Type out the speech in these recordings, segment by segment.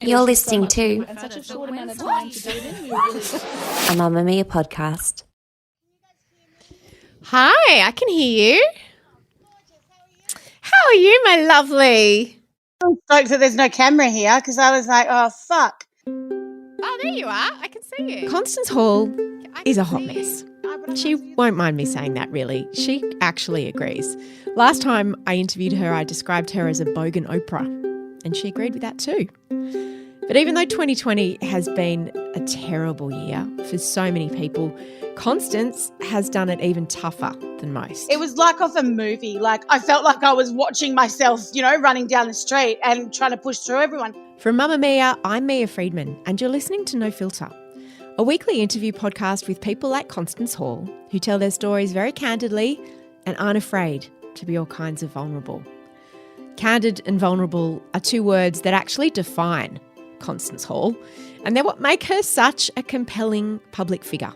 You're listening to and such a short amount of time to do it in. We were really a Mamma Mia podcast. Hi, I can hear you. How are you, my lovely? I'm stoked that there's no camera here because I was like, oh, fuck. Oh, there you are. I can see you. Constance Hall is a hot mess. She won't mind me saying that, really. She actually agrees. Last time I interviewed her, I described her as a bogan Oprah, and she agreed with that too. But even though 2020 has been a terrible year for so many people, Constance has done it even tougher than most. It was like off a movie. Like I felt like I was watching myself, running down the street and trying to push through everyone. From Mamma Mia, I'm Mia Friedman, and you're listening to No Filter, a weekly interview podcast with people like Constance Hall who tell their stories very candidly and aren't afraid to be all kinds of vulnerable. Candid and vulnerable are two words that actually define Constance Hall, and they're what make her such a compelling public figure.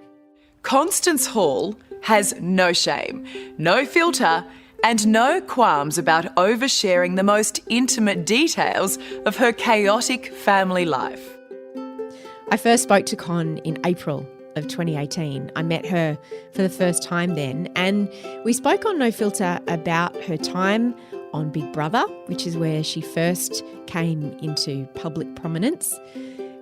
Constance Hall has no shame, no filter, and no qualms about oversharing the most intimate details of her chaotic family life. I first spoke to Con in April of 2018. I met her for the first time then, and we spoke on No Filter about her time on Big Brother, which is where she first came into public prominence.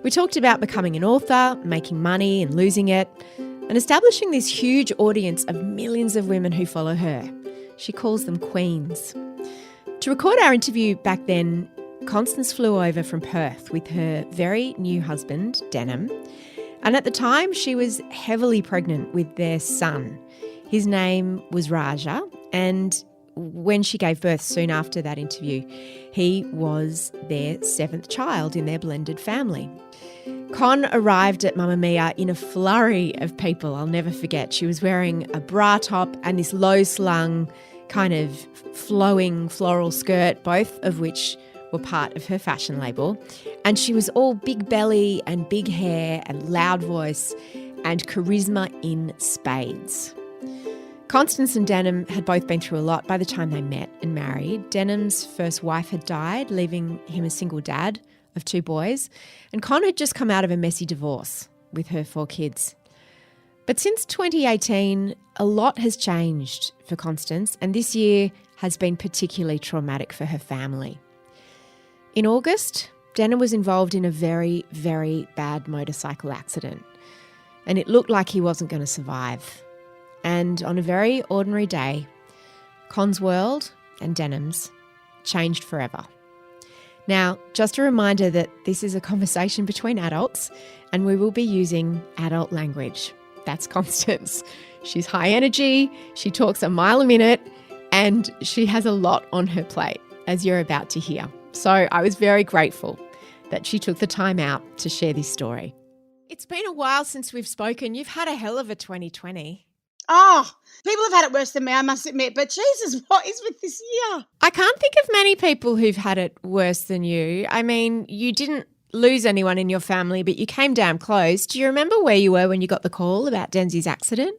We talked about becoming an author, making money and losing it, and establishing this huge audience of millions of women who follow her. She calls them queens. To record our interview back then, Constance flew over from Perth with her very new husband, Denim, and at the time she was heavily pregnant with their son. His name was Raja, and when she gave birth soon after that interview, he was their seventh child in their blended family. Con arrived at Mamma Mia in a flurry of people I'll never forget. She was wearing a bra top and this low-slung, kind of flowing floral skirt, both of which were part of her fashion label. And she was all big belly and big hair and loud voice and charisma in spades. Constance and Denim had both been through a lot by the time they met and married. Denim's first wife had died, leaving him a single dad of two boys, and Con had just come out of a messy divorce with her 4 kids. But since 2018, a lot has changed for Constance, and this year has been particularly traumatic for her family. In August, Denim was involved in a very, very bad motorcycle accident, and it looked like he wasn't going to survive. And on a very ordinary day, Con's world and Denim's changed forever. Now, just a reminder that this is a conversation between adults and we will be using adult language. That's Constance. She's high energy, she talks a mile a minute, and she has a lot on her plate, as you're about to hear. So I was very grateful that she took the time out to share this story. It's been a while since we've spoken. You've had a hell of a 2020. Oh, people have had it worse than me, I must admit. But Jesus, what is with this year? I can't think of many people who've had it worse than you. I mean, you didn't lose anyone in your family, but you came damn close. Do you remember where you were when you got the call about Denzi's accident?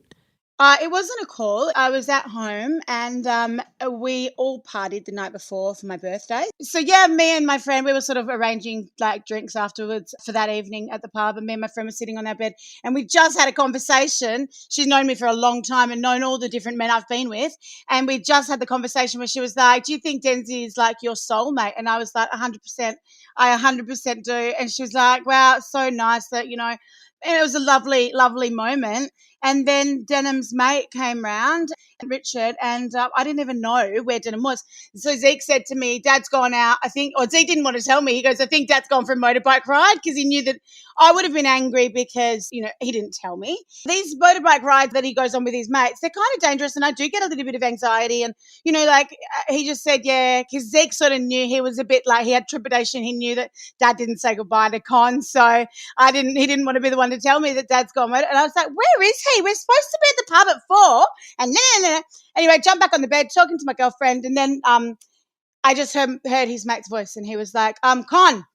It wasn't a call. I was at home and we all partied the night before for my birthday. So, yeah, me and my friend, we were sort of arranging like drinks afterwards for that evening at the pub, and me and my friend were sitting on our bed and we just had a conversation. She's known me for a long time and known all the different men I've been with, and we just had the conversation where she was like, do you think Denzi is like your soulmate? And I was like, 100%. I 100% do. And she was like, wow, it's so nice that, and it was a lovely, lovely moment. And then Denim's mate came round, Richard, and I didn't even know where Denim was. So Zeke said to me, Dad's gone out, I think, or Zeke didn't want to tell me. He goes, I think Dad's gone for a motorbike ride, because he knew that I would have been angry because, he didn't tell me. These motorbike rides that he goes on with his mates, they're kind of dangerous, and I do get a little bit of anxiety. And, he just said, yeah, because Zeke sort of knew he was a bit like, he had trepidation. He knew that Dad didn't say goodbye to Con, so he didn't want to be the one to tell me that Dad's gone. And I was like, where is he? We're supposed to be at the pub at 4. And no. Anyway, jumped back on the bed, talking to my girlfriend, and then I just heard his mate's voice, and he was like, Con.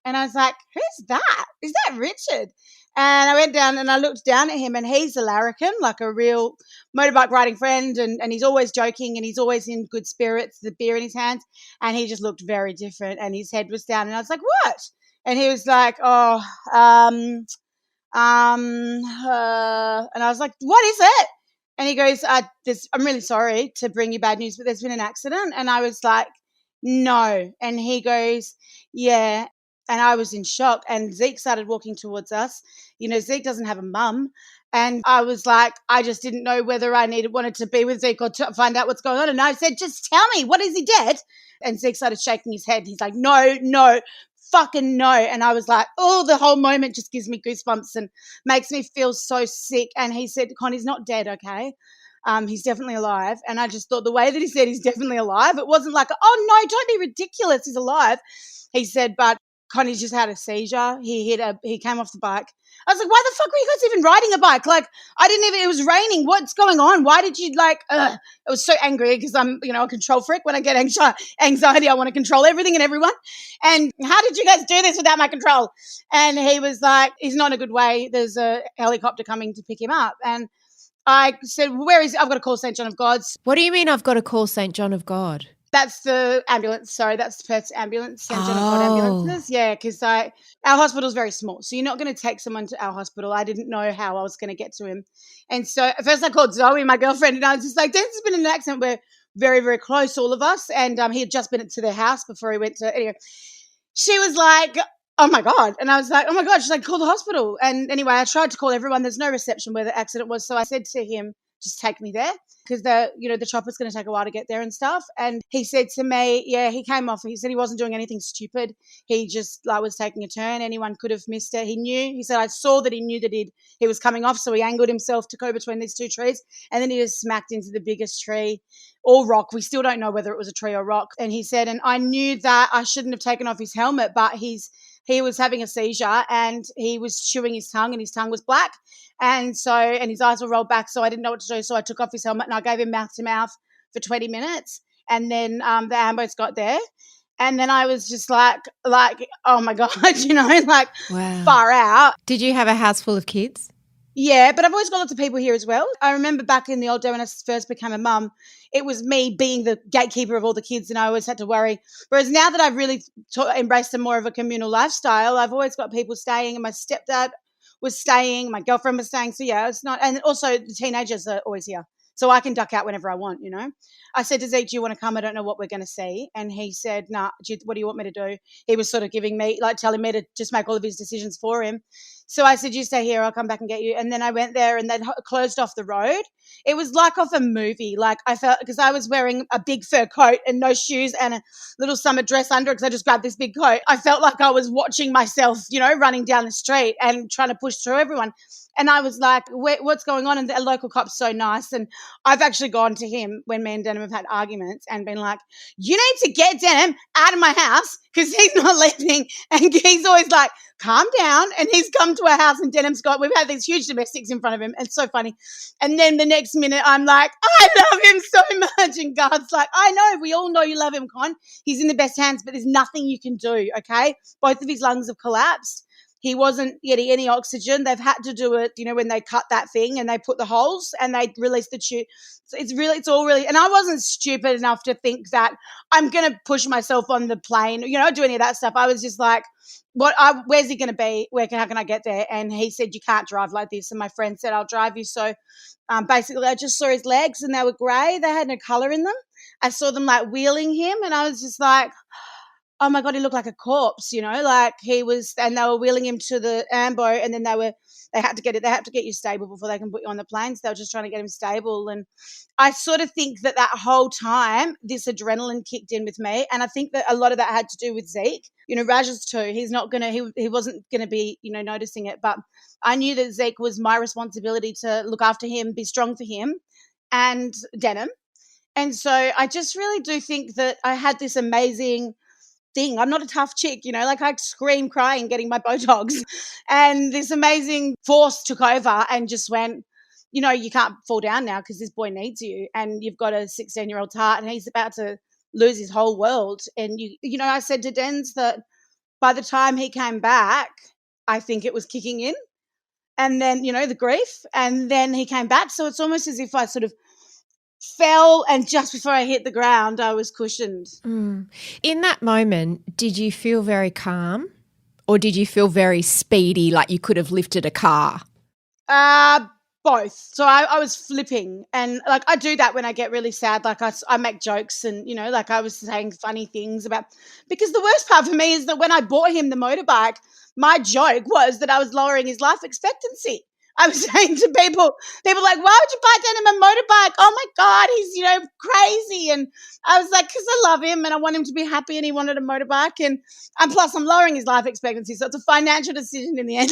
And I was like, who's that? Is that Richard? And I went down and I looked down at him, and he's a larrikin, like a real motorbike riding friend, and he's always joking and he's always in good spirits, the beer in his hands, and he just looked very different and his head was down. And I was like, what? And he was like, and I was like, what is it? And he goes, I'm really sorry to bring you bad news, but there's been an accident. And I was like, no. And he goes, yeah. And I was in shock. And Zeke started walking towards us. Zeke doesn't have a mum. And I was like, I just didn't know whether I wanted to be with Zeke or to find out what's going on. And I said, just tell me, what, is he dead? And Zeke started shaking his head. He's like, no, fucking no. And I was like, oh, the whole moment just gives me goosebumps and makes me feel so sick. And he said, Connie's not dead, okay? He's definitely alive. And I just thought the way that he said he's definitely alive, it wasn't like, oh, no, don't be ridiculous, he's alive. He said, but Connie's just had a seizure. He came off the bike. I was like, why the fuck were you guys even riding a bike? Like, it was raining. What's going on? Why did you I was so angry because I'm, a control freak. When I get anxiety, I want to control everything and everyone. And how did you guys do this without my control? And he was like, he's not in a good way. There's a helicopter coming to pick him up. And I said, where is he? I've got to call St. John of God's. What do you mean I've got to call St. John of God? That's the ambulance. Sorry, that's Perth's ambulance, St. John of God ambulances. Yeah, because our hospital's very small. So you're not going to take someone to our hospital. I didn't know how I was going to get to him. And so at first I called Zoe, my girlfriend, and I was just like, there's been an accident. We're very, very close, all of us. And he had just been to their house before he went to, anyway. She was like, oh my God. And I was like, oh my God. She's like, call the hospital. And anyway, I tried to call everyone. There's no reception where the accident was. So I said to him, just take me there, because the chopper's going to take a while to get there and stuff. And he said to me, yeah, he came off. He said he wasn't doing anything stupid. He just was taking a turn. Anyone could have missed it. He said, I saw that he knew that he was coming off. So he angled himself to go between these two trees. And then he just smacked into the biggest tree or rock. We still don't know whether it was a tree or rock. And he said, and I knew that I shouldn't have taken off his helmet, but he was having a seizure and he was chewing his tongue and his tongue was black. And his eyes were rolled back. So I didn't know what to do. So I took off his helmet and I gave him mouth to mouth for 20 minutes. And then the ambulance got there. And then I was just like, oh my God, wow. Far out. Did you have a house full of kids? Yeah, but I've always got lots of people here as well. I remember back in the old day when I first became a mum, it was me being the gatekeeper of all the kids and I always had to worry. Whereas now that I've really embraced a more of a communal lifestyle, I've always got people staying, and my stepdad was staying, my girlfriend was staying. So yeah, it's not, and also the teenagers are always here. So I can duck out whenever I want, I said to Zeke, do you want to come? I don't know what we're going to see. And he said, nah, what do you want me to do? He was sort of telling me to just make all of his decisions for him. So I said, you stay here, I'll come back and get you. And then I went there and they closed off the road. It was like off a movie. Like I felt, because I was wearing a big fur coat and no shoes and a little summer dress under it because I just grabbed this big coat. I felt like I was watching myself, running down the street and trying to push through everyone. And I was like, what's going on? And the local cop's so nice. And I've actually gone to him when me and Denim have had arguments and been like, you need to get Denim out of my house because he's not leaving. And he's always like, calm down. And he's come to our house and we've had these huge domestics in front of him. It's so funny. And then the next minute I'm like, I love him so much. And God's like, I know, we all know you love him, Con. He's in the best hands, but there's nothing you can do, okay? Both of his lungs have collapsed. He wasn't getting any oxygen. They've had to do it, when they cut that thing and they put the holes and they release the tube. So it's all really, and I wasn't stupid enough to think that I'm going to push myself on the plane, do any of that stuff. I was just like, where's he going to be? How can I get there? And he said, you can't drive like this. And my friend said, I'll drive you. So basically I just saw his legs and they were grey. They had no colour in them. I saw them wheeling him and I was just like, oh my God, he looked like a corpse, like he was, and they were wheeling him to the ambo and then they had to get you stable before they can put you on the plane. So they were just trying to get him stable. And I sort of think that whole time, this adrenaline kicked in with me. And I think that a lot of that had to do with Zeke, Raj's too. He's not going to, he wasn't going to be, noticing it, but I knew that Zeke was my responsibility to look after him, be strong for him and Denim. And so I just really do think that I had this amazing thing. I'm not a tough chick, I scream crying getting my Botox and this amazing force took over and just went, you can't fall down now because this boy needs you and you've got a 16-year-old tart and he's about to lose his whole world. And I said to Dens that by the time he came back, I think it was kicking in and then, the grief and then he came back. So it's almost as if I sort of fell and just before I hit the ground I was cushioned. In that moment, did you feel very calm Or did you feel very speedy, like you could have lifted a car? Both. So I was flipping, and like I do that when I get really sad. Like I make jokes, and like I was saying funny things about, because the worst part for me is that when I bought him the motorbike, my joke was that I was lowering his life expectancy. I was saying to people like, why would you buy Denim a motorbike? Oh my God, he's, crazy. And I was like, because I love him and I want him to be happy, and he wanted a motorbike. And plus I'm lowering his life expectancy. So it's a financial decision in the end.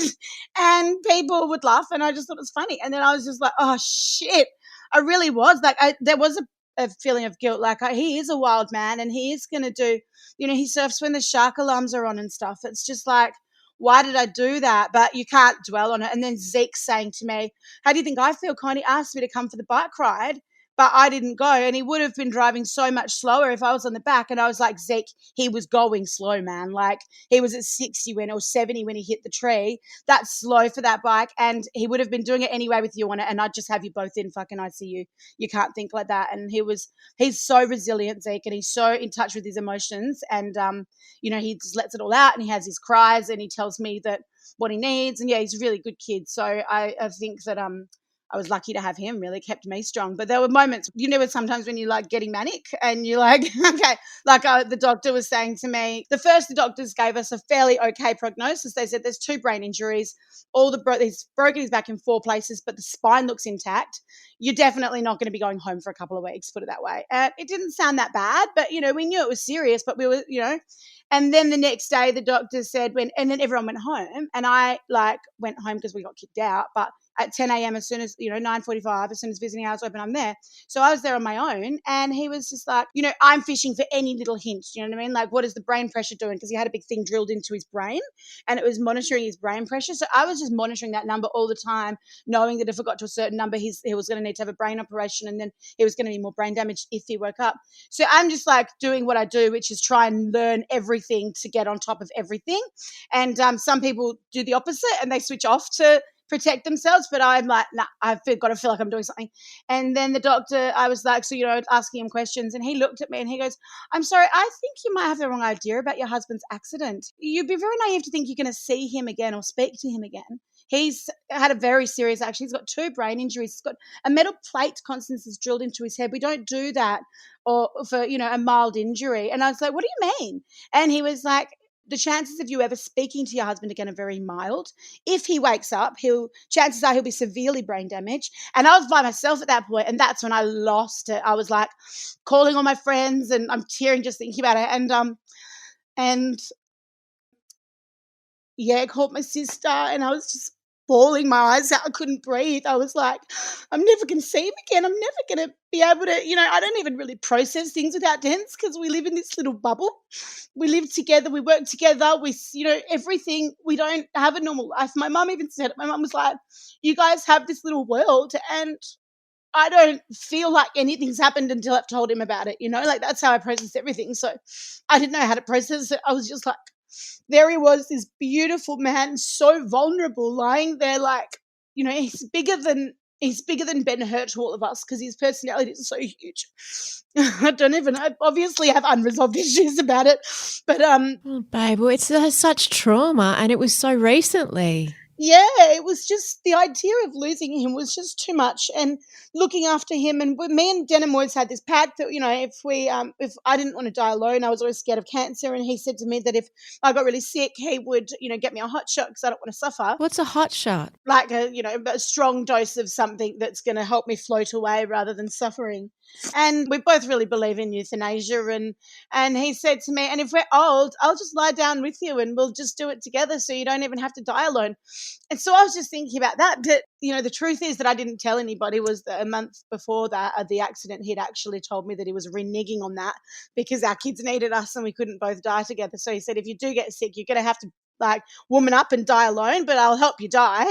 And people would laugh, and I just thought it was funny. And then I was just like, oh shit, I really was. Like there was a feeling of guilt. Like he is a wild man, and he is going to do, he surfs when the shark alarms are on and stuff. It's just like, why did I do that? But you can't dwell on it. And then Zeke's saying to me, how do you think I feel, Con? He asked me to come for the bike ride, but I didn't go. And he would have been driving so much slower if I was on the back. And I was like, Zeke, he was going slow, man. Like he was at 60 or 70 when he hit the tree. That's slow for that bike. And he would have been doing it anyway with you on it. And I'd just have you both in fucking ICU. You can't think like that. And he's so resilient, Zeke, and he's so in touch with his emotions. And, he just lets it all out, and he has his cries, and he tells me that what he needs. And yeah, he's a really good kid. So I think that, I was lucky to have him, really kept me strong. But there were moments, sometimes when you're like getting manic and you're like, okay, like the doctor was saying to me, the doctors gave us a fairly okay prognosis. They said there's 2 brain injuries, he's broken his back in 4 places, but the spine looks intact. You're definitely not going to be going home for a couple of weeks, put it that way. It didn't sound that bad, but, we knew it was serious, but we were, and then the next day the doctor said and then everyone went home, and I went home because we got kicked out, but at 10 a.m. as soon as, 9:45, as soon as visiting hours open, I'm there. So I was there on my own, and he was just like, I'm fishing for any little hint. You know what I mean? Like, what is the brain pressure doing? Because he had a big thing drilled into his brain, and it was monitoring his brain pressure. So I was just monitoring that number all the time, knowing that if it got to a certain number, he was going to need to have a brain operation, and then he was going to be more brain damaged if he woke up. So I'm just like doing what I do, which is try and learn everything to get on top of everything. And some people do the opposite, and they switch off to protect themselves, but I'm like, nah, I've got to feel like I'm doing something. And then the doctor, I was like, asking him questions, and he looked at me and he goes, I'm sorry, I think you might have the wrong idea about your husband's accident. You'd be very naive to think you're going to see him again or speak to him again. He's had a very serious accident. He's got 2 brain injuries. He's got a metal plate, Constance, is drilled into his head. We don't do that or for, a mild injury. And I was like, what do you mean? And he was like, the chances of you ever speaking to your husband again are very mild. If he wakes up, chances are he'll be severely brain damaged. And I was by myself at that point, and that's when I lost it. I was like calling all my friends, and I'm tearing just thinking about it. And I called my sister, and I was just bawling my eyes out. I couldn't breathe. I was like, I'm never going to see him again. I'm never going to be able to, I don't even really process things without Dens, because we live in this little bubble. We live together. We work together. We, everything. We don't have a normal life. My mum even said it. My mum was like, you guys have this little world, and I don't feel like anything's happened until I've told him about it. That's how I process everything. So I didn't know how to process it. I was just like, there he was, this beautiful man, so vulnerable, lying there like, he's bigger than Ben Hur to all of us, because his personality is so huge. I obviously have unresolved issues about it, but oh, babe, well, it's such trauma, and it was so recently. Yeah, it was just the idea of losing him was just too much, and looking after him. And me and Denim always had this pact that, if I didn't want to die alone, I was always scared of cancer. And he said to me that if I got really sick, he would, get me a hot shot because I don't want to suffer. What's a hot shot? Like a strong dose of something that's going to help me float away rather than suffering. And we both really believe in euthanasia. And he said to me, and if we're old, I'll just lie down with you and we'll just do it together so you don't even have to die alone. And so I was just thinking about that. But, the truth is that I didn't tell anybody was that a month before that, the accident, he'd actually told me that he was reneging on that because our kids needed us and we couldn't both die together. So he said, if you do get sick, you're going to have to woman up and die alone, but I'll help you die.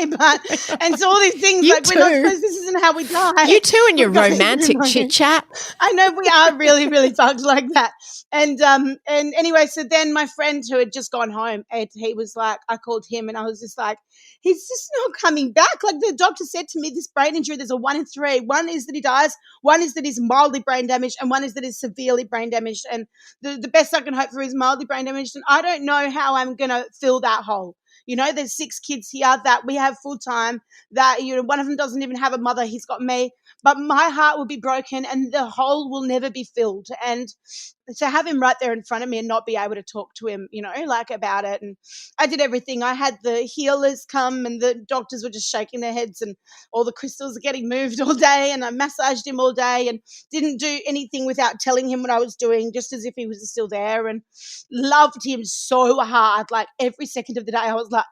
And so all these things, we're not supposed, this isn't how we die. You too and your romantic chit chat. I know, we are really, really bugged like that. And anyway, so then my friend who had just gone home, Ed, he was like, I called him and I was just like, he's just not coming back. Like the doctor said to me, this brain injury, there's a 1 in 3. One is that he dies, one is that he's mildly brain damaged, and one is that he's severely brain damaged. And the best I can hope for is mildly brain damaged. And I don't know how I'm going to fill fill that hole. You know, there's 6 kids here that we have full time, that, you know, one of them doesn't even have a mother. He's got me, but my heart will be broken and the hole will never be filled. And to have him right there in front of me and not be able to talk to him, you know, like about it. And I did everything. I had the healers come and the doctors were just shaking their heads and all the crystals are getting moved all day. And I massaged him all day and didn't do anything without telling him what I was doing, just as if he was still there, and loved him so hard. Like every second of the day, I was like,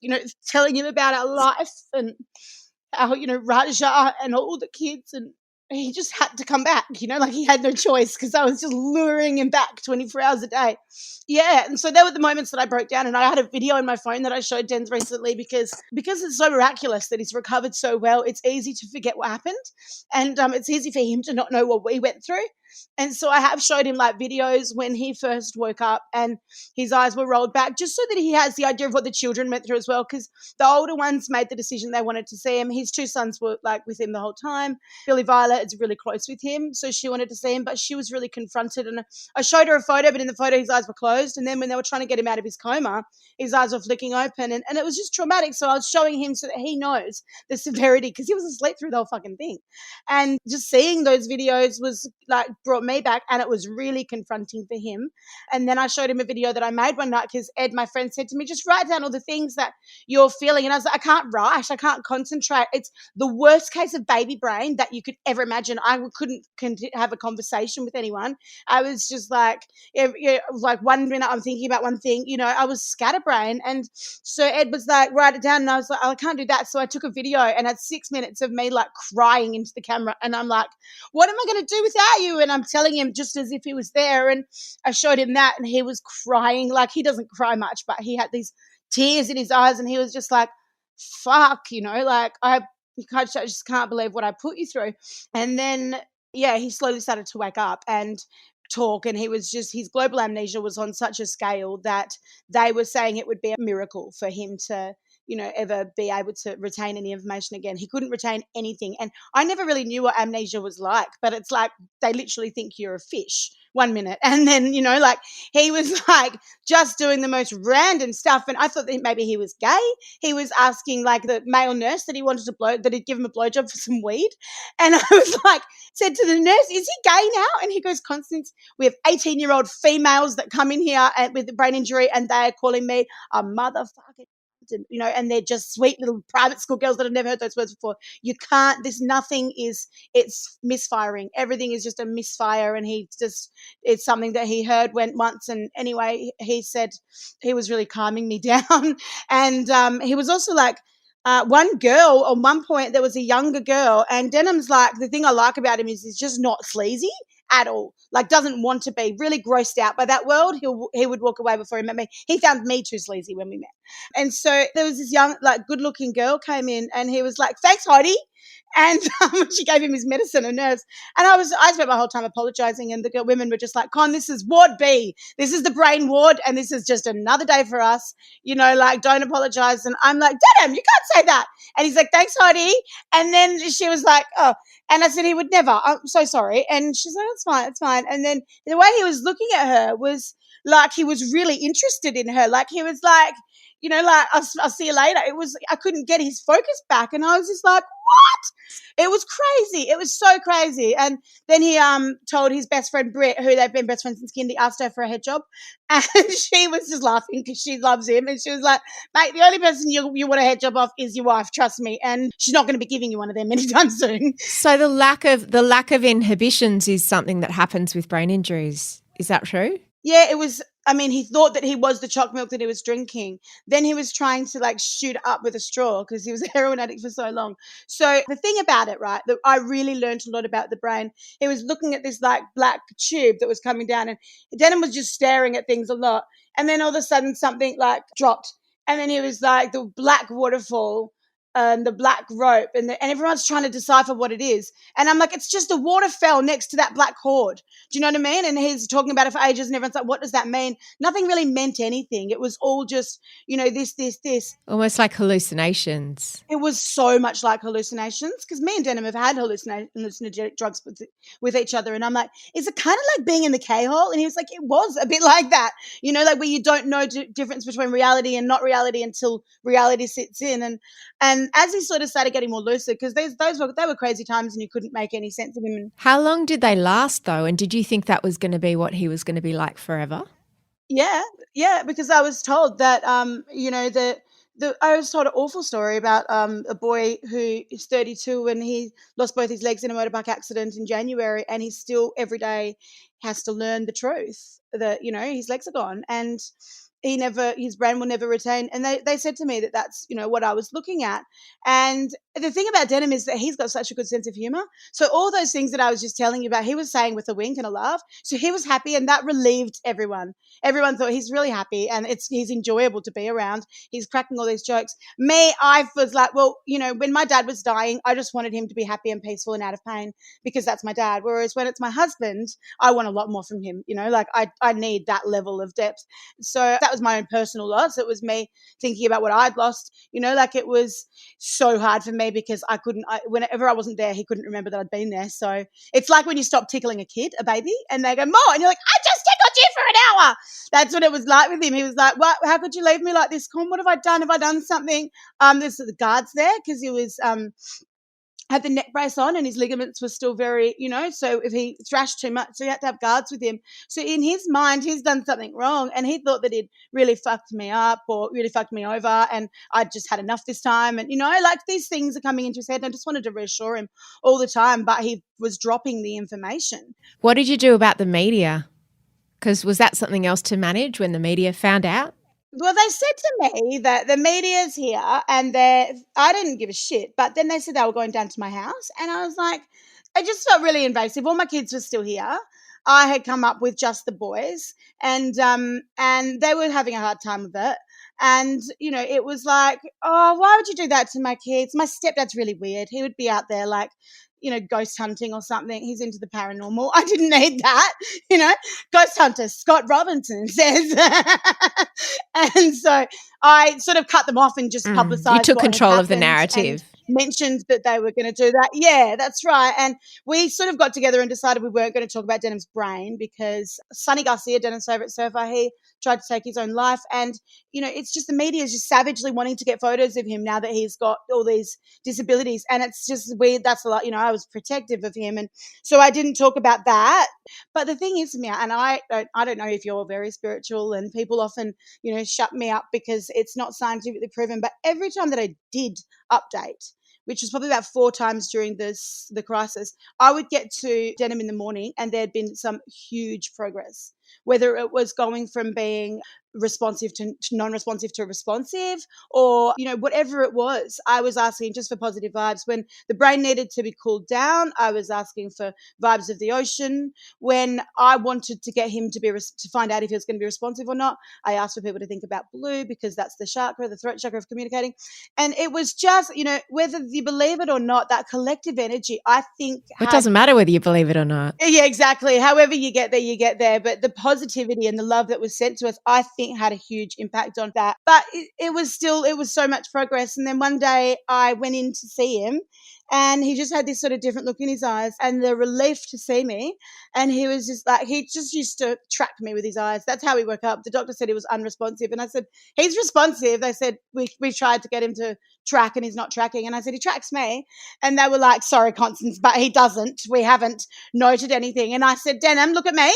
you know, telling him about our life and how, you know, Raja and all the kids, and he just had to come back, you know, like he had no choice because I was just luring him back 24 hours a day. Yeah, and so there were the moments that I broke down, and I had a video in my phone that I showed Denz recently because it's so miraculous that he's recovered so well. It's easy to forget what happened, and it's easy for him to not know what we went through. And so I have showed him like videos when he first woke up and his eyes were rolled back, just so that he has the idea of what the children went through as well, because the older ones made the decision they wanted to see him. His 2 sons were like with him the whole time. Billy Violet is really close with him, so she wanted to see him, but she was really confronted. And I showed her a photo, but in the photo his eyes were closed, and then when they were trying to get him out of his coma, his eyes were flicking open, and it was just traumatic. So I was showing him so that he knows the severity, because he was asleep through the whole fucking thing. And just seeing those videos was like brought me back, and it was really confronting for him. And then I showed him a video that I made one night because Ed, my friend, said to me, just write down all the things that you're feeling. And I was like, I can't write, I can't concentrate. It's the worst case of baby brain that you could ever imagine. I couldn't have a conversation with anyone. I was just like, like 1 minute I'm thinking about one thing, you know, I was scatterbrain. And so Ed was like, write it down. And I was like, oh, I can't do that. So I took a video and had 6 minutes of me like crying into the camera. And I'm like, what am I going to do without you? And I'm telling him just as if he was there. And I showed him that, and he was crying. Like, he doesn't cry much, but he had these tears in his eyes, and he was just like, fuck, you know, like I just can't believe what I put you through. And then, yeah, he slowly started to wake up and talk, and he was just, his global amnesia was on such a scale that they were saying it would be a miracle for him to, you know, ever be able to retain any information again. He couldn't retain anything. And I never really knew what amnesia was like, but it's like they literally think you're a fish 1 minute. And then, you know, like he was like just doing the most random stuff. And I thought that maybe he was gay. He was asking like the male nurse that he wanted to that he'd give him a blowjob for some weed. And I was like, said to the nurse, is he gay now? And he goes, Constance, we have 18-year-old females that come in here with a brain injury, and they're calling me a motherfucking, and, you know, and they're just sweet little private school girls that have never heard those words before. You can't, it's misfiring. Everything is just a misfire. And it's something that he heard once. And anyway, he said he was really calming me down. And he was also like, one girl, at one point, there was a younger girl, and Denim's like, the thing I like about him is he's just not sleazy at all. Like, doesn't want to be, really grossed out by that world. He would walk away before he met me. He found me too sleazy when we met. And so there was this young, like, good-looking girl came in, and he was like, thanks, Heidi. And she gave him his medicine and nerves. And I spent my whole time apologizing, and the women were just like, Con, this is Ward B. This is the brain ward, and this is just another day for us. You know, like, don't apologize. And I'm like, Denim, you can't say that. And he's like, thanks, Heidi. And then she was like, oh. And I said, he would never. I'm so sorry. And she's like, it's fine. And then the way he was looking at her was like he was really interested in her. Like, he was like, you know, like, I'll see you later. I couldn't get his focus back. And I was just like, what? It was crazy. It was so crazy. And then he told his best friend Britt, who they've been best friends since kindy, asked her for a head job. And she was just laughing because she loves him. And she was like, mate, the only person you want a head job off is your wife, trust me. And she's not going to be giving you one of them anytime soon. So the lack of inhibitions is something that happens with brain injuries. Is that true? Yeah, it was. I mean, he thought that he was the choc milk that he was drinking. Then he was trying to like shoot up with a straw because he was a heroin addict for so long. So the thing about it, right, that I really learned a lot about the brain. He was looking at this like black tube that was coming down, and Denim was just staring at things a lot. And then all of a sudden something like dropped. And then he was like, the black waterfall the black rope, and everyone's trying to decipher what it is. And I'm like, it's just the water fell next to that black cord. Do you know what I mean? And he's talking about it for ages, and everyone's like, what does that mean? Nothing really meant anything. It was all just, this. Almost like hallucinations. It was so much like hallucinations, because me and Denim have had hallucinogenic drugs with each other. And I'm like, is it kind of like being in the K-hole? And he was like, it was a bit like that, like where you don't know the difference between reality and not reality until reality sits in. And as he sort of started getting more lucid, because they were crazy times and you couldn't make any sense of him. How long did they last though? And did you think that was going to be what he was going to be like forever? Yeah, because I was told that, I was told an awful story about a boy who is 32 and he lost both his legs in a motorbike accident in January, and he still every day has to learn the truth that, his legs are gone, and his brain will never retain. And they said to me that that's, what I was looking at. And the thing about Denim is that he's got such a good sense of humor. So all those things that I was just telling you about, he was saying with a wink and a laugh. So he was happy, and that relieved everyone. Everyone thought he's really happy and he's enjoyable to be around. He's cracking all these jokes. Me, I was like, well, when my dad was dying, I just wanted him to be happy and peaceful and out of pain, because that's my dad. Whereas when it's my husband, I want a lot more from him. Like I need that level of depth. So that was my own personal loss. It was me thinking about what I'd lost. Like it was so hard for me because whenever I wasn't there, he couldn't remember that I'd been there. So it's like when you stop tickling a baby, and they go, "More," and you're like, "I just tickled you for an hour." That's what it was like with him. He was like, "What? How could you leave me like this, Con? What have I done? Have I done something?" There's the guards there because he was had the neck brace on and his ligaments were still very, so if he thrashed too much, so he had to have guards with him. So in his mind, he's done something wrong, and he thought that he'd really fucked me up or really fucked me over, and I'd just had enough this time. And, like these things are coming into his head, and I just wanted to reassure him all the time, but he was dropping the information. What did you do about the media? Because was that something else to manage when the media found out? Well, they said to me that the media's here, and I didn't give a shit. But then they said they were going down to my house, and I was like, I just felt really invasive. All my kids were still here. I had come up with just the boys, and they were having a hard time with it. And, it was like, oh, why would you do that to my kids? My stepdad's really weird. He would be out there like, ghost hunting or something. He's into the paranormal. I didn't need that, ghost hunter Scott Robinson says. And so I sort of cut them off and just publicised. You took control of the narrative. Mentioned that they were going to do that. Yeah, that's right. And we sort of got together and decided we weren't going to talk about Denim's brain, because Sonny Garcia, Denim's favourite surfer, he tried to take his own life. And, it's just the media is just savagely wanting to get photos of him now that he's got all these disabilities. And it's just weird. That's a lot, I was protective of him. And so I didn't talk about that. But the thing is, Mia, and I don't know if you're very spiritual, and people often, shut me up because it's not scientifically proven. But every time that I did update, which was probably about 4 times during the crisis, I would get to Denim in the morning and there'd been some huge progress, whether it was going from being responsive to non-responsive to responsive, or, whatever it was. I was asking just for positive vibes. When the brain needed to be cooled down, I was asking for vibes of the ocean. When I wanted to get him to find out if he was going to be responsive or not, I asked for people to think about blue, because that's the chakra, the throat chakra of communicating. And it was just, whether you believe it or not, that collective energy, I think. It doesn't matter whether you believe it or not. Yeah, exactly. However you get there, you get there. But the positivity and the love that was sent to us, I think had a huge impact on that. But it was so much progress. And then one day I went in to see him, and he just had this sort of different look in his eyes, and the relief to see me. And he was just like, he just used to track me with his eyes. That's how he woke up. The doctor said he was unresponsive. And I said, he's responsive. They said, we tried to get him to track and he's not tracking. And I said, he tracks me. And they were like, sorry, Constance, but he doesn't. We haven't noted anything. And I said, Denim, look at me.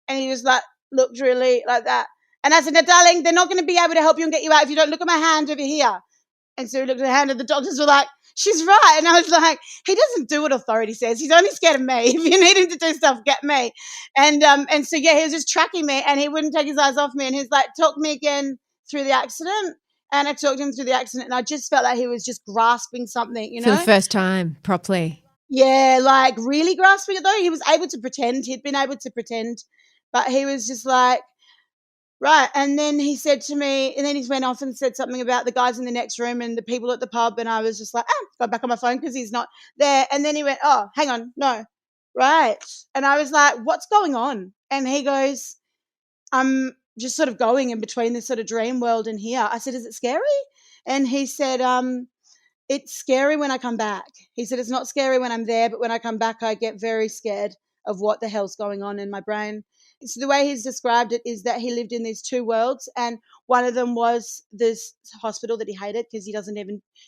And he was like, looked really like that. And I said, now, darling, they're not going to be able to help you and get you out if you don't look at my hand over here. And so he looked at the hand, and the doctors were like, she's right. And I was like, he doesn't do what authority says. He's only scared of me. If you need him to do stuff, get me. And so, yeah, he was just tracking me, and he wouldn't take his eyes off me. And he was like, talk me again through the accident. And I talked him through the accident, and I just felt like he was just grasping something, For the first time, properly. Yeah, like really grasping it, though. He was able to pretend. He'd been able to pretend. But he was just like, Right. And then he said to me, and then he went off and said something about the guys in the next room and the people at the pub. And I was just like, got back on my phone because he's not there. And then he went, oh, hang on, no. Right. And I was like, what's going on? And he goes, I'm just sort of going in between this sort of dream world and here. I said, is it scary? And he said, it's scary when I come back. He said, it's not scary when I'm there, but when I come back, I get very scared of what the hell's going on in my brain. So the way he's described it is that he lived in these two worlds, and one of them was this hospital that he hated because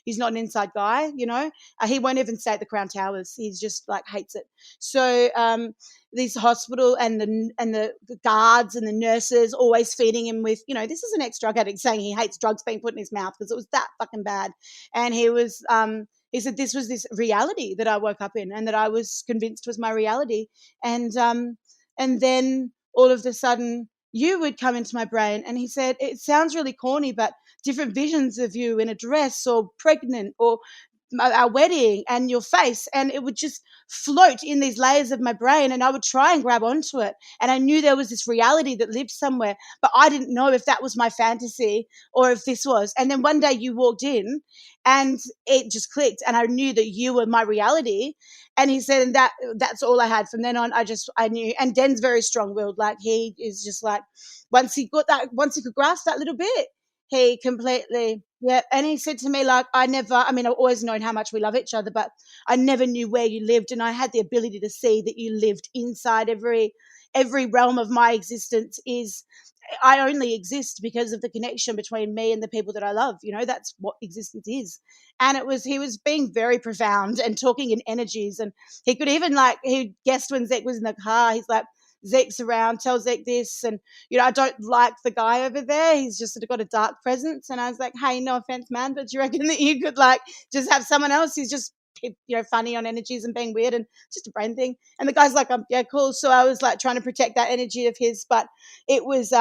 he's not an inside guy, you know. He won't even stay at the Crown Towers. He's just like hates it. So this hospital and the guards and the nurses always feeding him with, you know, this is an ex-drug addict saying he hates drugs being put in his mouth because it was that fucking bad. And he said this was this reality that I woke up in and that I was convinced was my reality. And then all of a sudden you would come into my brain. And he said, it sounds really corny, but different visions of you in a dress or pregnant or our wedding and your face, and it would just float in these layers of my brain, and I would try and grab onto it, and I knew there was this reality that lived somewhere, but I didn't know if that was my fantasy or if this was. And then one day you walked in and it just clicked, and I knew that you were my reality. And he said, and that's all I had from then on. I knew. And Den's very strong-willed. Like, he is just like, once he could grasp that little bit, he completely, yeah. And he said to me, like, I've always known how much we love each other, but I never knew where you lived. And I had the ability to see that you lived inside every realm of my existence. I only exist because of the connection between me and the people that I love. You know, that's what existence is. And he was being very profound and talking in energies. And he could even, like, he guessed when Zek was in the car, he's like, Zek's around, tell Zek this, and, you know, I don't like the guy over there. He's just sort of got a dark presence. And I was like, hey, no offense, man, but do you reckon that you could, like, just have someone else who's just, you know, funny on energies and being weird and just a brain thing? And the guy's like, yeah, cool. So I was like trying to protect that energy of his, but it was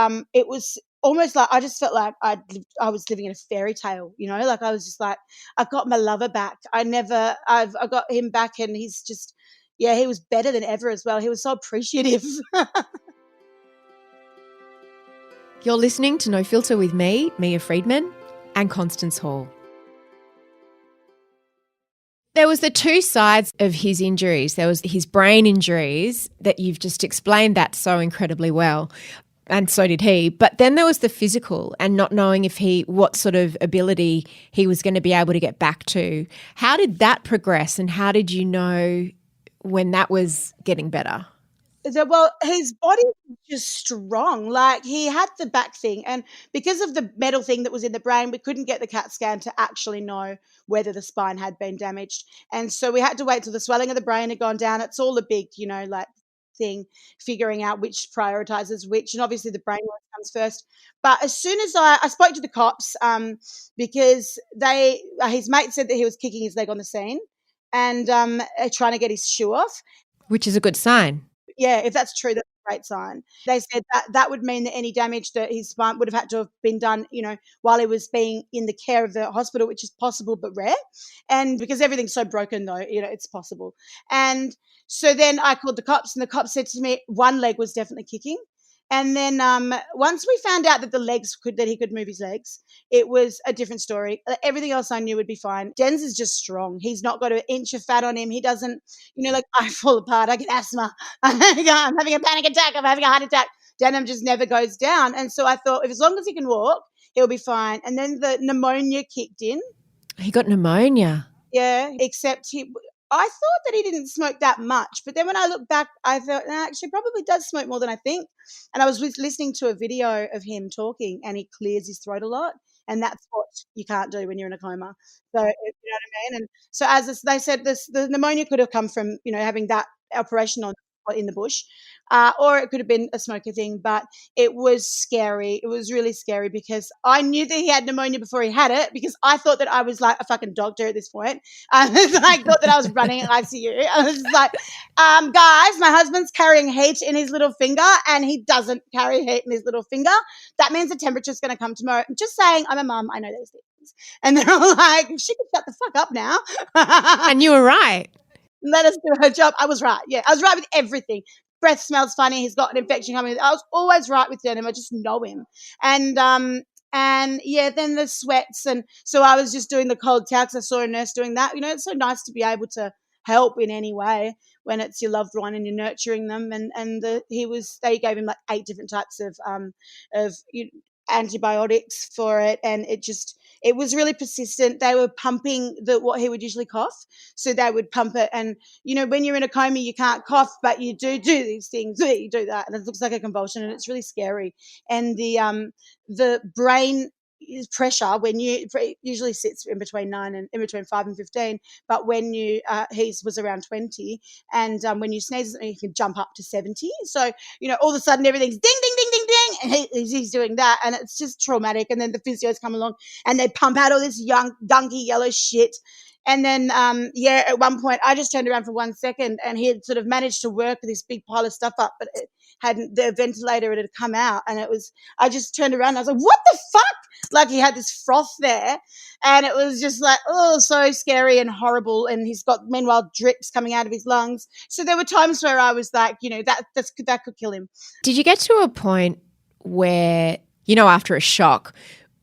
almost like I just felt like I was living in a fairy tale, you know, like I was just like, I've got my lover back. I got him back, and he's just, yeah, he was better than ever as well. He was so appreciative. You're listening to No Filter with me, Mia Friedman, and Constance Hall. There was the two sides of his injuries. There was his brain injuries that you've just explained that so incredibly well, and so did he. But then there was the physical and not knowing what sort of ability he was going to be able to get back to. How did that progress, and how did you know when that was getting better? Well, his body was just strong. Like, he had the back thing, and because of the metal thing that was in the brain, we couldn't get the CAT scan to actually know whether the spine had been damaged. And so we had to wait till the swelling of the brain had gone down. It's all a big, you know, like, thing, figuring out which prioritizes which, and obviously the brain work comes first. But as soon as I spoke to the cops, because his mate said that he was kicking his leg on the scene and trying to get his shoe off. Which is a good sign. Yeah, if that's true, that's a great sign. They said that would mean that any damage that his spine would have had to have been done, you know, while he was being in the care of the hospital, which is possible but rare. And because everything's so broken, though, you know, it's possible. And so then I called the cops, and the cops said to me one leg was definitely kicking. And then once we found out that that he could move his legs, it was a different story. Everything else I knew would be fine. Den's is just strong. He's not got an inch of fat on him. He doesn't, you know, like, I fall apart. I get asthma. I'm having a panic attack. I'm having a heart attack. Denim just never goes down. And so I thought, as long as he can walk, he'll be fine. And then the pneumonia kicked in. He got pneumonia. Yeah, except I thought that he didn't smoke that much, but then when I look back, I thought, actually, probably does smoke more than I think. And I was listening to a video of him talking, and he clears his throat a lot, and that's what you can't do when you're in a coma. So, you know what I mean? And so, they said, the pneumonia could have come from, you know, having that operation in the bush, or it could have been a smoker thing. But it was scary. It was really scary because I knew that he had pneumonia before he had it, because I thought that I was like a fucking doctor at this point. I thought that I was running an ICU. I was like, guys, my husband's carrying heat in his little finger, and he doesn't carry heat in his little finger. That means the temperature's going to come tomorrow. I'm just saying, I'm a mum. I know those things. And they're all like, she can shut the fuck up now. And you were right. Let us do her job. I was right. Yeah, I was right with everything. breath smells funny. He's got an infection coming. I was always right with Denim. I just know him. And yeah, then the sweats. And so I was just doing the cold towel because I saw a nurse doing that. You know, it's so nice to be able to help in any way when it's your loved one and you're nurturing them. They gave him like 8 different types of antibiotics for it, and it was really persistent. They were pumping what he would usually cough, so they would pump it. And when you're in a coma, you can't cough, but you do these things. You do that, and it looks like a convulsion, and it's really scary. And the brain pressure usually sits in between 5 and 15, but when he was around 20, and when you sneeze, you can jump up to 70. So all of a sudden everything's ding ding ding ding ding, and he's doing that, and it's just traumatic. And then the physios come along and they pump out all this young gunky yellow shit. And then, at one point, I just turned around for 1 second, and he had sort of managed to work this big pile of stuff up, but the ventilator had come out, and I just turned around and I was like, what the fuck? Like, he had this froth there, and it was just like, oh, so scary and horrible. And he's got, meanwhile, drips coming out of his lungs. So there were times where I was like, that could kill him. Did you get to a point where, after a shock,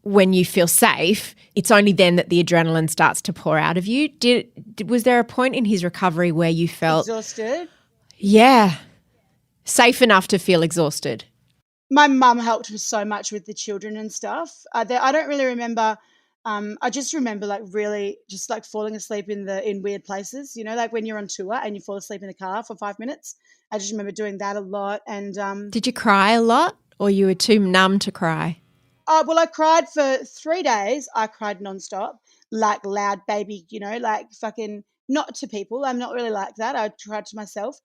when you feel safe, it's only then that the adrenaline starts to pour out of you? Was there a point in his recovery where you felt exhausted? Yeah. Safe enough to feel exhausted? My mum helped me so much with the children and stuff. I don't really remember. I just remember like really just like falling asleep in weird places, like when you're on tour and you fall asleep in the car for 5 minutes. I just remember doing that a lot. And did you cry a lot, or you were too numb to cry? Well, I cried for 3 days. I cried nonstop, like loud baby, like fucking, not to people. I'm not really like that. I cried to myself.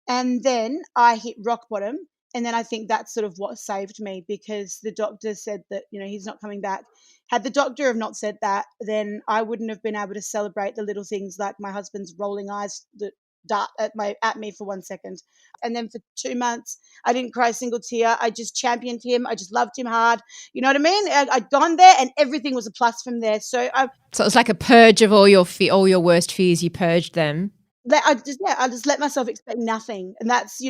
And then I hit rock bottom. And then I think that's sort of what saved me, because the doctor said that, he's not coming back. Had the doctor have not said that, then I wouldn't have been able to celebrate the little things like my husband's rolling eyes that dart at me for 1 second. And then for 2 months, I didn't cry a single tear. I just championed him. I just loved him hard. You know what I mean? I'd gone there, and everything was a plus from there. So it was like a purge of all your worst fears. You purged them. I just let myself expect nothing. And that's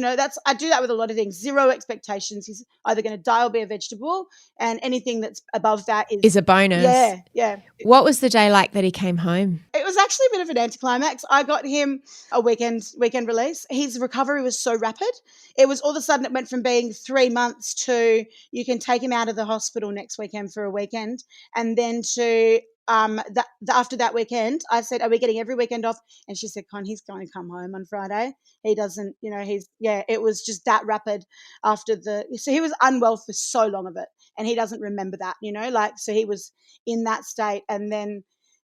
I do that with a lot of things. Zero expectations. He's either going to die or be a vegetable, and anything that's above that is a bonus. Yeah. What was the day like that he came home? It was actually a bit of an anticlimax. I got him a weekend release. His recovery was so rapid. It was all of a sudden, it went from being 3 months to you can take him out of the hospital next weekend for a weekend, and then to after that weekend, I said, are we getting every weekend off? And she said, Con, he's going to come home on Friday. He doesn't, it was just that rapid so he was unwell for so long of it, and he doesn't remember that, so he was in that state. And then,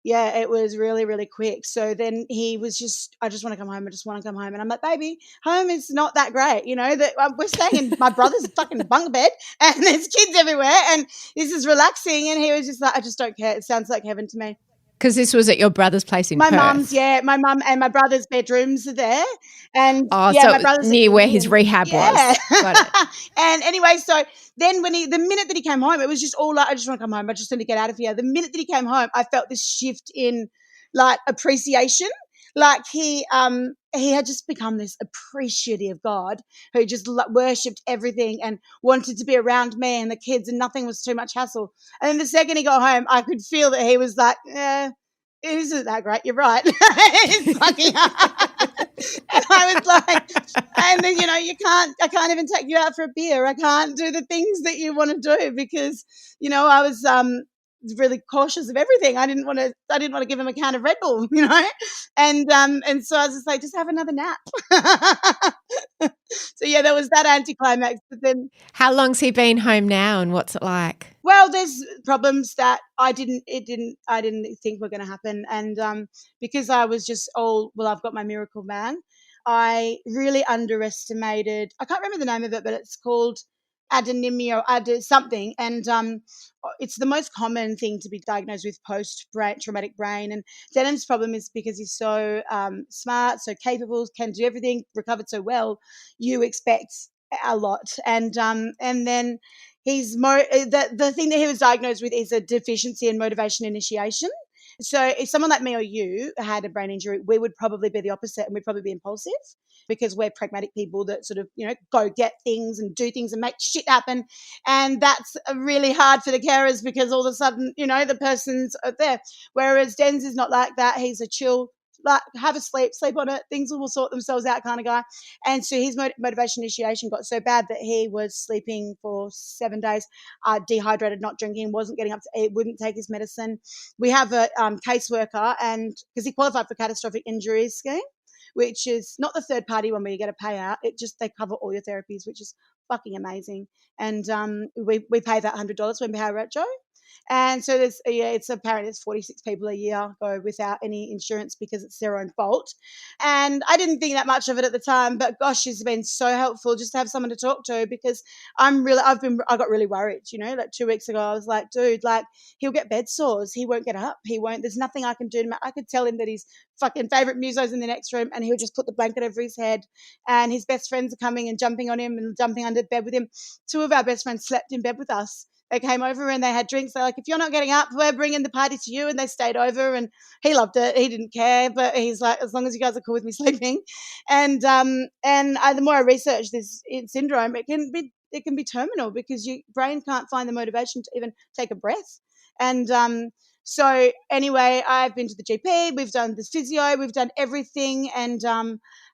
it was really, really quick. So then he was just, I just want to come home. I just want to come home. And I'm like, baby, home is not that great. That we're staying in my brother's fucking bunk bed, and there's kids everywhere, and this is relaxing. And he was just like, I just don't care. It sounds like heaven to me. Because this was at your brother's place in Perth. My mum and my brother's bedrooms are there. And so my brother's near where his rehab was. Got it. And anyway, so then the minute that he came home, it was just all like, I just want to come home. I just want to get out of here. The minute that he came home, I felt this shift in like appreciation. Like he had just become this appreciative God who just worshipped everything and wanted to be around me and the kids, and nothing was too much hassle. And then the second he got home, I could feel that he was like, it isn't that great. You're right. It's fucking hard. And I was like, and then, I can't even take you out for a beer. I can't do the things that you want to do because, I was really cautious of everything. I didn't want to give him a can of Red Bull, and so I was just like, just have another nap. So there was that anticlimax. But then, how long's he been home now, and what's it like? Well, there's problems that I didn't think were going to happen, and because I was just I've got my miracle man. I really underestimated. I can't remember the name of it, but it's called adenymia something, and it's the most common thing to be diagnosed with post-traumatic brain. And Denim's problem is because he's so smart, so capable, can do everything, recovered so well, you expect a lot. And then he's the thing that he was diagnosed with is a deficiency in motivation initiation. So if someone like me or you had a brain injury, we would probably be the opposite, and we'd probably be impulsive because we're pragmatic people that sort of, go get things and do things and make shit happen. And that's really hard for the carers because all of a sudden, the person's there. Whereas Denz is not like that. He's a chill, like, have a sleep on it, things will sort themselves out kind of guy. And so his motivation initiation got so bad that he was sleeping for 7 days, dehydrated, not drinking, wasn't getting up to eat, wouldn't take his medicine. We have a caseworker, and because he qualified for catastrophic injuries scheme, which is not the third party one where you get a payout. They cover all your therapies, which is fucking amazing. And we pay that $100 when we have retro. And so it's apparently 46 people a year go without any insurance because it's their own fault. And I didn't think that much of it at the time, but gosh, she's been so helpful just to have someone to talk to, because I got really worried, like 2 weeks ago. I was like, dude, like, he'll get bed sores. He won't get up. There's nothing I can do. I could tell him that his fucking favorite muso's in the next room and he'll just put the blanket over his head, and his best friends are coming and jumping on him and jumping under bed with him. 2 of our best friends slept in bed with us. They came over and they had drinks. They're like, if you're not getting up, we're bringing the party to you. And they stayed over, and he loved it. He didn't care, but he's like, as long as you guys are cool with me sleeping. And the more I research this syndrome, it can be terminal because your brain can't find the motivation to even take a breath. And so anyway, I've been to the GP. We've done the physio. We've done everything.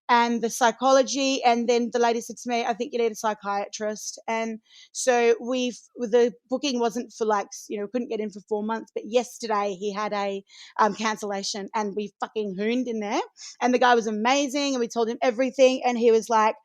And the psychology, and then the lady said to me, I think you need a psychiatrist. And so the booking wasn't for couldn't get in for 4 months, but yesterday he had a cancellation, and we fucking hooned in there, and the guy was amazing, and we told him everything, and he was like,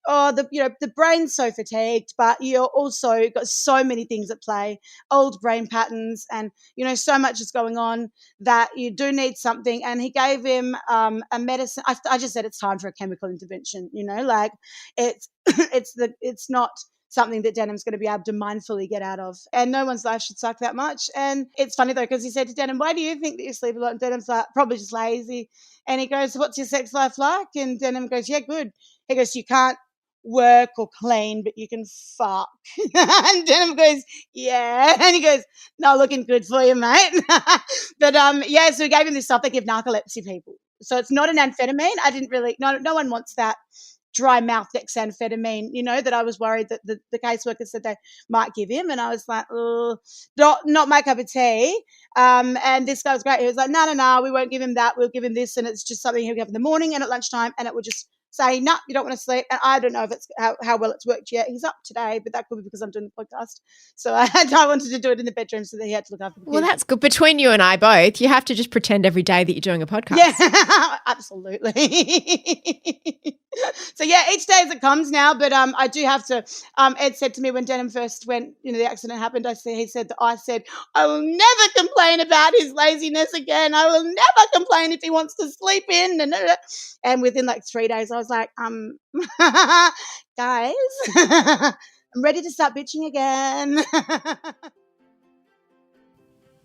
oh, the brain's so fatigued, but you're also got so many things at play, old brain patterns, and so much is going on that you do need something. And he gave him a medicine. I just said it's time for a chemical intervention. Like it's not something that Denim's going to be able to mindfully get out of, and no one's life should suck that much. And it's funny though, because he said to Denim, why do you think that you sleep a lot? And Denim's like, probably just lazy. And he goes, what's your sex life like? And Denim goes, yeah, good. He goes, you can't work or clean, but you can fuck. And Denim goes, yeah. And he goes, not looking good for you, mate. But so we gave him this stuff. They give narcolepsy people. So it's not an amphetamine. I didn't really, no one wants that dry mouth dexamphetamine, that I was worried that the caseworker said they might give him. And I was like, not my cup of tea. And this guy was great. He was like, no, we won't give him that. We'll give him this. And it's just something he'll have in the morning and at lunchtime, and it will just say, no, you don't want to sleep. And I don't know if it's how well it's worked yet. He's up today, but that could be because I'm doing the podcast. So I wanted to do it in the bedroom so that he had to look after the kids. Well, that's good. Between you and I both, you have to just pretend every day that you're doing a podcast. Yeah, absolutely. So each day as it comes now, but I do have to, Ed said to me when Denim first went, the accident happened, he said I will never complain about his laziness again. I will never complain if he wants to sleep in. And within 3 days, I was like, guys, I'm ready to start bitching again.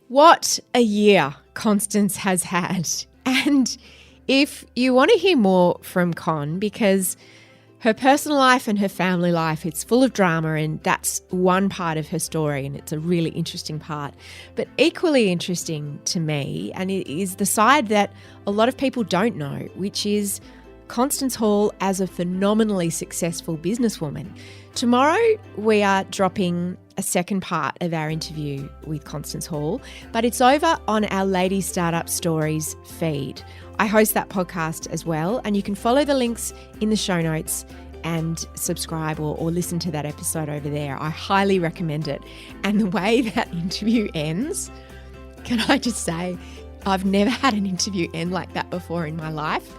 What a year Constance has had. And if you want to hear more from Con, because her personal life and her family life, it's full of drama, and that's one part of her story, and it's a really interesting part. But equally interesting to me, and it is the side that a lot of people don't know, which is Constance Hall as a phenomenally successful businesswoman. Tomorrow we are dropping a second part of our interview with Constance Hall, but it's over on our Lady Startup Stories feed. I host that podcast as well, and you can follow the links in the show notes and subscribe or listen to that episode over there. I highly recommend it. And the way that interview ends, can I just say, I've never had an interview end like that before in my life,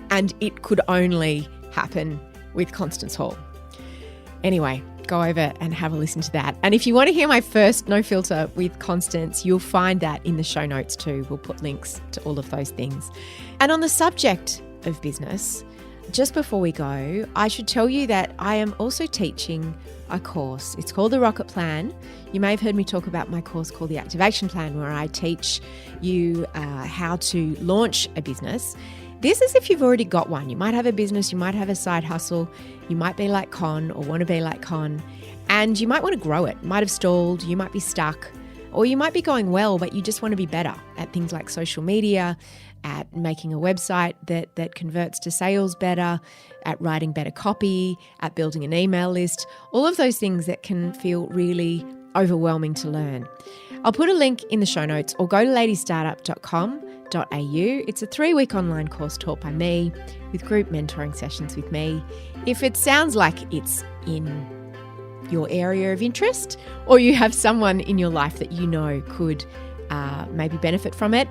and it could only happen with Constance Hall. Anyway, go over and have a listen to that. And if you want to hear my first No Filter with Constance, you'll find that in the show notes too. We'll put links to all of those things. And on the subject of business, just before we go, I should tell you that I am also teaching a course. It's called The Rocket Plan. You may have heard me talk about my course called The Activation Plan, where I teach you how to launch a business. This is if you've already got one. You might have a business, you might have a side hustle, you might be like Con or want to be like Con, and you might want to grow it. You might have stalled, you might be stuck. Or you might be going well, but you just want to be better at things like social media, at making a website that converts to sales better, at writing better copy, at building an email list, all of those things that can feel really overwhelming to learn. I'll put a link in the show notes or go to ladystartup.com.au. It's a 3-week online course taught by me with group mentoring sessions with me. If it sounds like it's in your area of interest or you have someone in your life that you know could maybe benefit from it,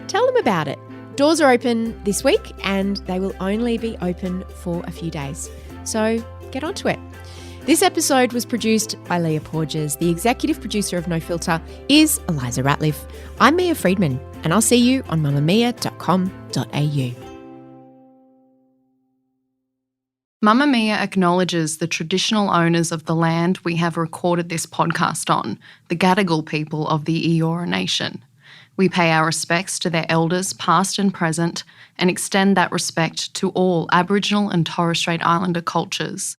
tell them about it. Doors are open this week and they will only be open for a few days. So get onto it. This episode was produced by Leah Porges. The executive producer of No Filter is Elissa Ratliff. I'm Mia Friedman and I'll see you on mamamia.com.au. Mamma Mia acknowledges the traditional owners of the land we have recorded this podcast on, the Gadigal people of the Eora Nation. We pay our respects to their elders, past and present, and extend that respect to all Aboriginal and Torres Strait Islander cultures.